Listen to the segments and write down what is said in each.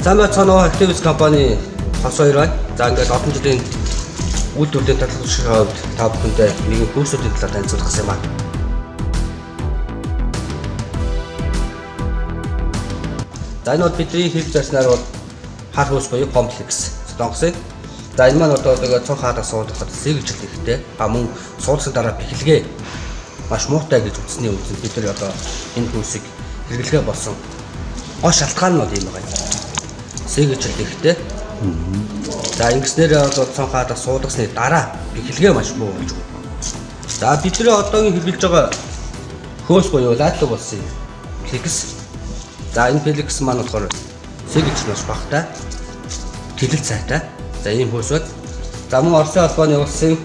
За цаанаа Activis компани хос хоёр байна. За ингээд олон жилийн үйлдвэрлэлийн татгалзах хувьд та бүхэндээ нэгэн хөөсүүдийн талаар танилцуулах гэсэн юм байна. За энэ бол бидний хэлж зарснаар бол хар хөөс буюу комплекс солонгосын. За энэ маань одоо цонх хаалга суулгахад сэгжилт ихтэй. Мөн суулгасан дараа бэхлэгээ маш муутай гэж үзсний үндсэнд бид нар одоо энэ хөөсийг хэрэглэгээ болсон гол шалтгаан нь бол юм байна. Сэгжилт ихтэй. За ингэснээр одоо цонх хаалга суулгасны дараа бэхлэгээ маш муу болж байна. За бидний одоогийн хэрэглэж байгаа хөөс буюу лату болсон флекс. За энэ флекс маань болохоор сэгжилт маш багтай. Тэлэл цайтай. За ийм хөөс байна. За мөн Оросын албаны улсын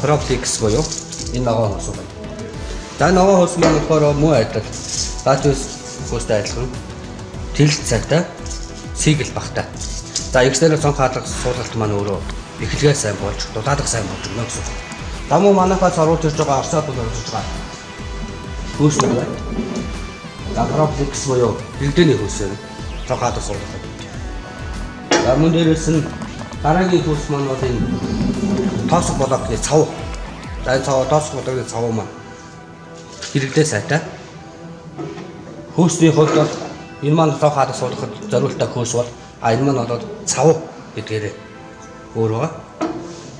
Proplex буюу энэ ногоон хөөс байна. За ногоон хөөс маань болохоор муу адил Activis хөөстэй адилхан тэлэл цайтай, сэгэл багтай. За ихсээр цонх хаалга суулгалт маань өөрөө бэхлэгээ сайн болж, дулаалга сайн болж өгнө гэсэн. За мөн манайхаас оруулж ирж байгаа Оросын албанд оруулж байгаа хөөс байна. За Proplex буюу хэрэглээний хөөс байна. Цонх хаалга суулгах. За мөн дээрээс нь дараагийн хөөс маань бол энэ тоосох блокны цав. За энэ тоосох блокны цав маань хэрэглээ сайтай. Хөөсний хувьд бол энэ маань цонх хаалга суулгахад зориултаа хөөс бол энэ маань бол цав гэдгээр өөр байгаа.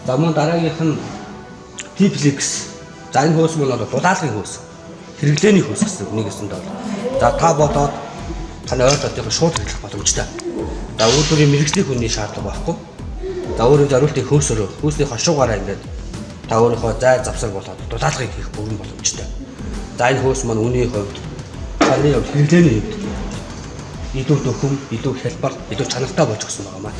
За мөн дараагийнх нь T-Flex. За энэ хөөс маань бол дулаалгын хөөс. Хэрэглээний хөөс гэсэн нэг өсөнд бол. За та бодоод таны ойлголтыг шууд хэрэглэх боломжтой. За өөрийн мэрэгжлийн хүний шаардлага байхгүй. За өөрийн зориултыг хөөсөөр хөөсний хошуугаараа ингээд та өөрийнхөө зай завсар болоод дулаалгыг хийх бүрэн боломжтой. За энэ хөөс маань үнийн хувьд таны хэрэглээний хувьд илүү дөхөм, илүү хялбар, илүү чанартай болж өгсөн байгаа маа.